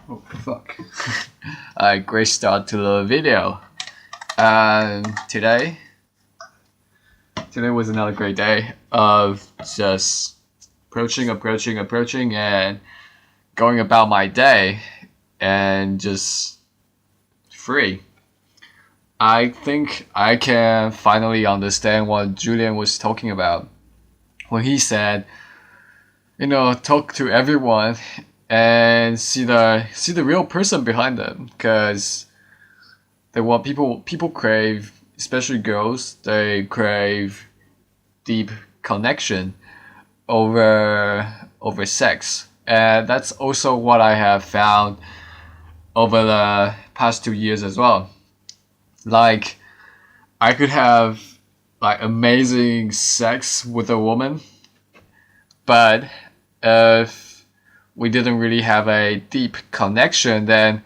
Oh fuck. Great start to the video. Today was another great day of just approaching and going about my day and just free. I think I can finally understand what Julian was talking about when he said, talk to everyone and see the real person behind them, because they want people crave, especially girls, they crave deep connection over sex, and that's also what I have found over the past 2 years as well. Like, I could have like amazing sex with a woman, but if we didn't really have a deep connection, then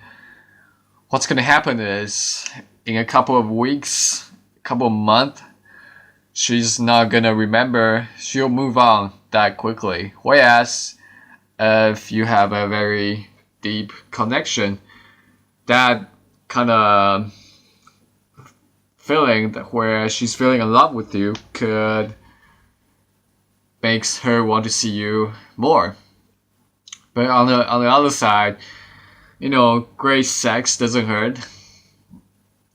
what's gonna happen is in a couple of weeks, couple of months, she's not gonna remember. She'll move on that quickly. Whereas if you have a very deep connection, that kind of feeling that where she's feeling in love with you could makes her want to see you more. But on the other side, great sex doesn't hurt.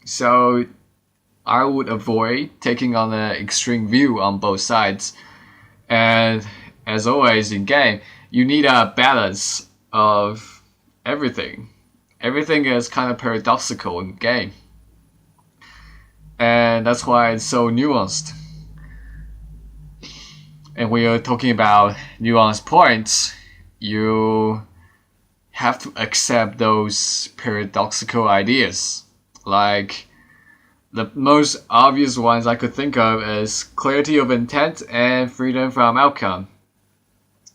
So I would avoid taking on an extreme view on both sides. And as always in game, you need a balance of everything. Everything is kind of paradoxical in game. And that's why it's so nuanced. And when you're talking about nuanced points, you have to accept those paradoxical ideas. Like, the most obvious ones I could think of is clarity of intent and freedom from outcome.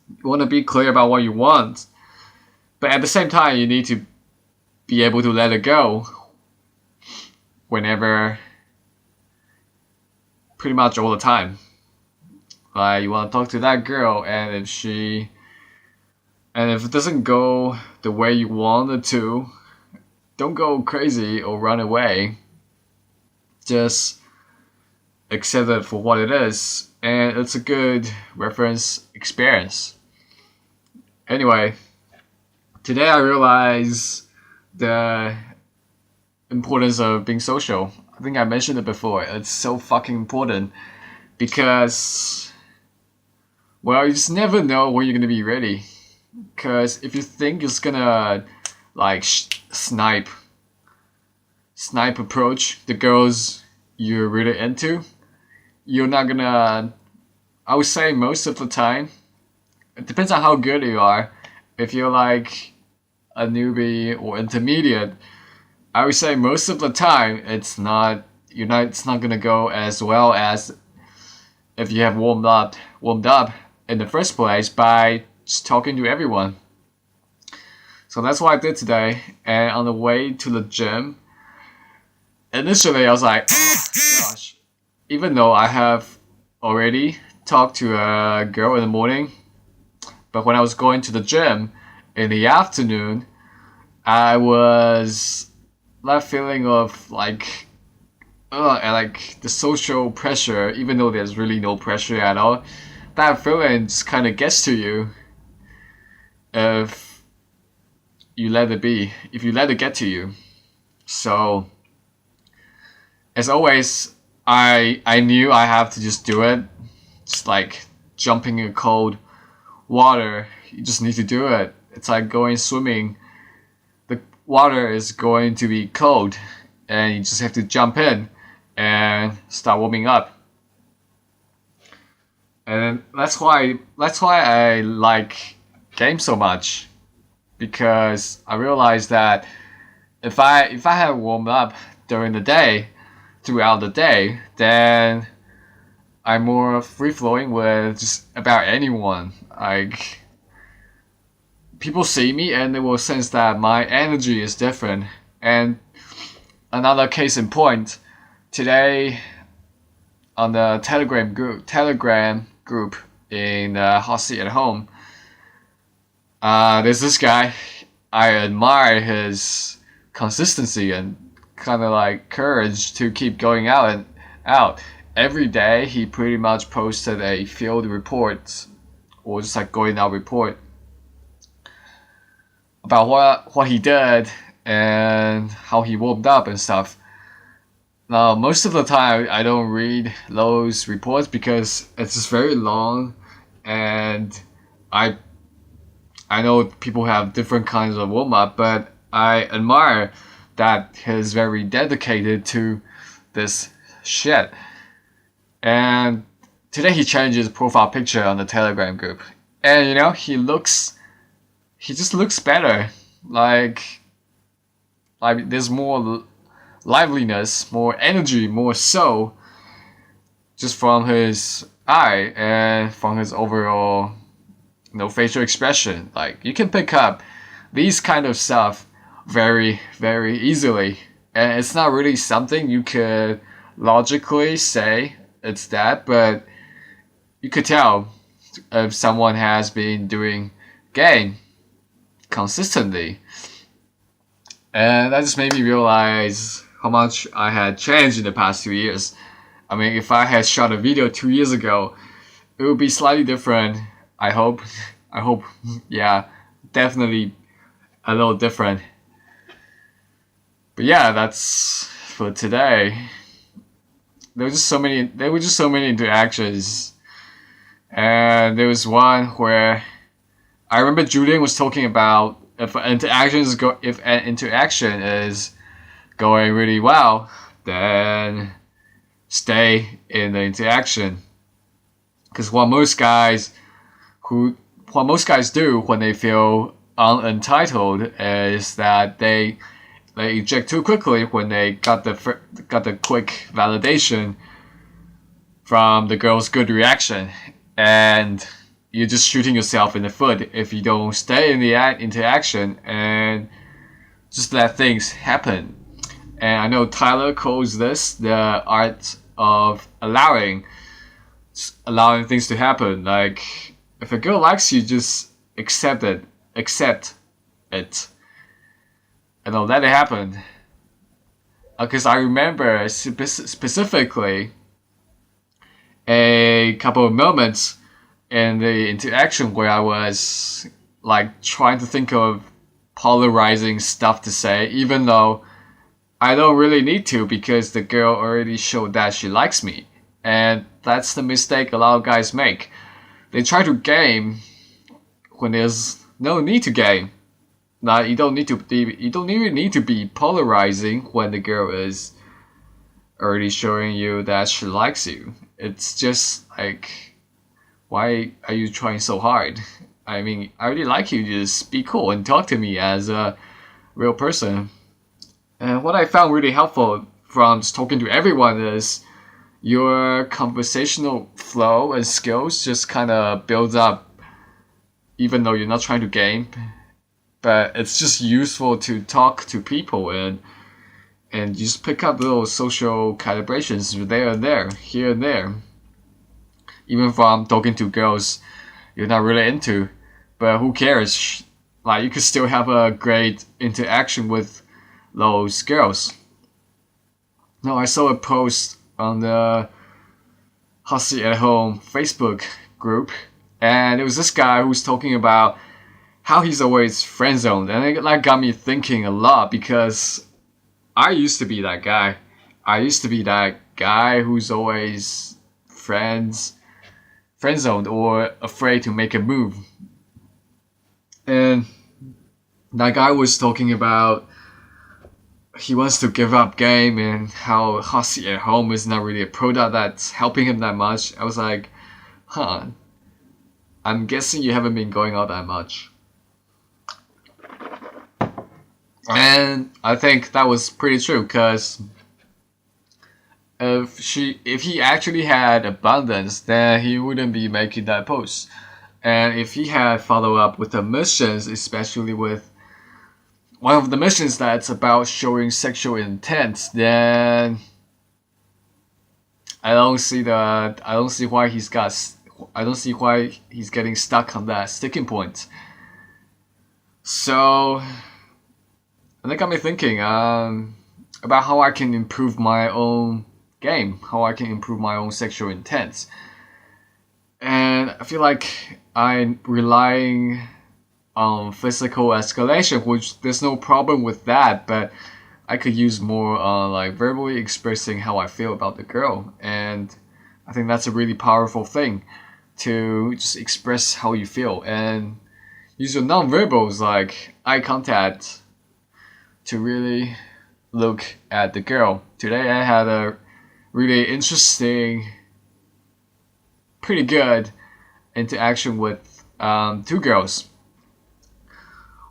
You want to be clear about what you want, but at the same time, you need to be able to let it go whenever, pretty much all the time. Like, you want to talk to that girl, and if it doesn't go the way you want it to, don't go crazy or run away. Just accept it for what it is, and it's a good reference experience. Anyway, today I realized the importance of being social. I think I mentioned it before. It's so fucking important because, well, you just never know when you're gonna be ready. Because if you think it's gonna like snipe approach the girls you're really into, you're not gonna. I would say most of the time, it depends on how good you are. If you're like a newbie or intermediate, I would say most of the time it's not gonna go as well as if you have warmed up in the first place by just talking to everyone. So that's what I did today. And on the way to the gym, initially I was like, oh gosh, even though I have already talked to a girl in the morning, but when I was going to the gym in the afternoon, I was that feeling of like the social pressure, even though there's really no pressure at all. That feeling just kind of gets to you if you let it be, if you let it get to you. So, as always, I knew I have to just do it. Just like jumping in cold water, you just need to do it. It's like going swimming. The water is going to be cold, and you just have to jump in and start warming up. And that's why I like games so much, because I realized that if I had warmed up throughout the day, then I'm more free flowing with just about anyone. Like, people see me and they will sense that my energy is different. And another case in point, today on the Telegram group in Hot Seat at Home, there's this guy. I admire his consistency and kind of like courage to keep going out and out. Every day he pretty much posted a field report or just like going out report about what he did and how he warmed up and stuff. Now, most of the time, I don't read those reports because it's just very long, and I I know people have different kinds of warm up, but I admire that he's very dedicated to this shit. And today he changed his profile picture on the Telegram group, and he just looks better. Like there's more liveliness, more energy, more soul, just from his eye and from his overall, facial expression. Like you can pick up these kind of stuff very, very easily, and it's not really something you could logically say it's that, but you could tell if someone has been doing game consistently. And that just made me realize how much I had changed in the past 2 years. I mean, if I had shot a video 2 years ago, it would be slightly different. I hope. Yeah, definitely a little different. But yeah, that's for today. There were just so many interactions. And there was one where I remember Julian was talking about if an interaction is going really well, then stay in the interaction. Because what most guys do when they feel unentitled is that they eject too quickly when they got the quick validation from the girl's good reaction, and you're just shooting yourself in the foot if you don't stay in the interaction and just let things happen. And I know Tyler calls this the art of allowing things to happen. Like if a girl likes you, just accept it, and don't let it happen. Because I remember specifically a couple of moments in the interaction where I was like trying to think of polarizing stuff to say, even though I don't really need to because the girl already showed that she likes me. And that's the mistake a lot of guys make. They try to game when there's no need to game. Now you don't even need to be polarizing when the girl is already showing you that she likes you. It's just like, why are you trying so hard? I mean, I really like you. Just be cool and talk to me as a real person. And what I found really helpful from just talking to everyone is your conversational flow and skills just kind of builds up, even though you're not trying to game. But it's just useful to talk to people and you just pick up little social calibrations there and there, here and there. Even from talking to girls you're not really into, but who cares? Like you could still have a great interaction with those girls. Now I saw a post on the Hussy at Home Facebook group, and it was this guy who was talking about how he's always friend zoned, and that got me thinking a lot because I used to be that guy. I used to be that guy who's always friend zoned or afraid to make a move. And that guy was talking about he wants to give up game and how Hussy at Home is not really a product that's helping him that much. I was like, I'm guessing you haven't been going out that much. And I think that was pretty true because if he actually had abundance, then he wouldn't be making that post. And if he had follow up with the missions, especially with one of the missions that's about showing sexual intent, then I don't see why he's getting stuck on that sticking point. So and that got me thinking about how I can improve my own game, how I can improve my own sexual intent. And I feel like I'm relying on physical escalation, which there's no problem with that, but I could use more on like verbally expressing how I feel about the girl. And I think that's a really powerful thing to just express how you feel and use your non-verbals like eye contact to really look at the girl. Today I had a really interesting, pretty good interaction with two girls.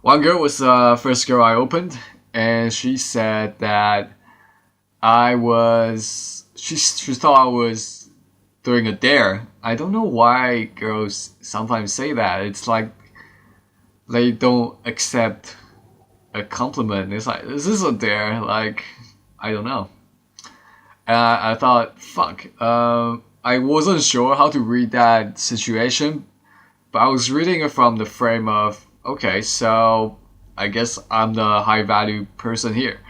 One girl was the first girl I opened, and she said that she thought I was doing a dare. I don't know why girls sometimes say that. It's like they don't accept a compliment. It's like, is this a dare? Like, I don't know. I thought, fuck. I wasn't sure how to read that situation, but I was reading it from the frame of, okay, so I guess I'm the high value person here.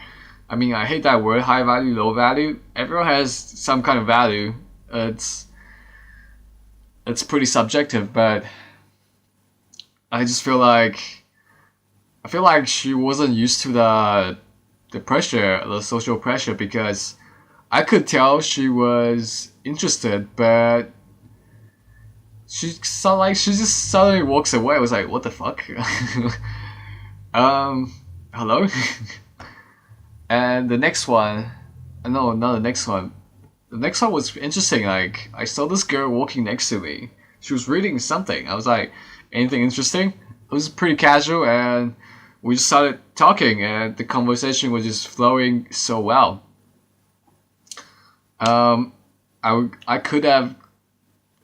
I mean, I hate that word, high value, low value. Everyone has some kind of value. It's pretty subjective, but I just feel like she wasn't used to the pressure, the social pressure, because I could tell she was interested, but she just suddenly walks away. I was like, what the fuck? Hello? And the next one, no, not the next one. The next one was interesting. Like, I saw this girl walking next to me. She was reading something. I was like, anything interesting? It was pretty casual, and we just started talking, and the conversation was just flowing so well. I could have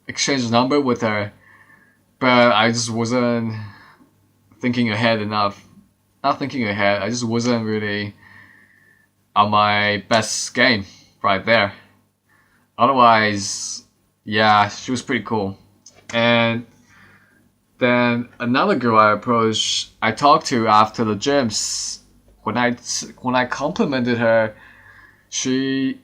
exchanged a number with her, but I just wasn't thinking ahead enough. Not thinking ahead, I just wasn't really on my best game right there. Otherwise, yeah, she was pretty cool. And then another girl I talked to after the gyms. When I complimented her, she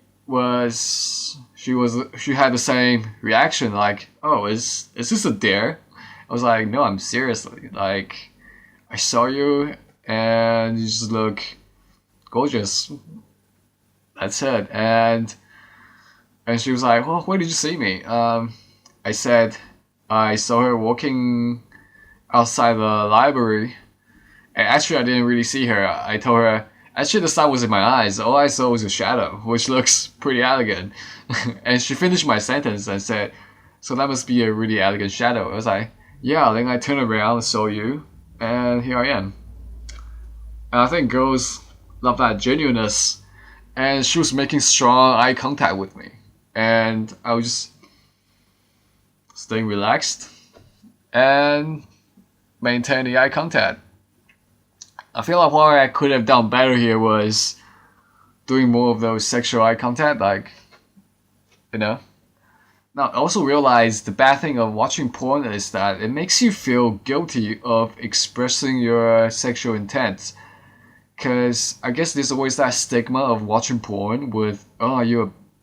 she had the same reaction, like, oh, is this a dare? I was like, no, I'm seriously, like, I saw you and you just look gorgeous. That's it. And she was like, well, where did you see me? I said I saw her walking outside the library. And actually, I didn't really see her. I told her, actually, the sun was in my eyes. All I saw was a shadow, which looks pretty elegant. And she finished my sentence and said, so that must be a really elegant shadow. I was like, yeah, then I turned around and saw you, and here I am. And I think girls love that genuineness. And she was making strong eye contact with me. And I was just staying relaxed and maintain the eye contact. I feel like what I could have done better here was doing more of those sexual eye contact, like, you know. Now, I also realized the bad thing of watching porn is that it makes you feel guilty of expressing your sexual intent. Because I guess there's always that stigma of watching porn with, oh, you're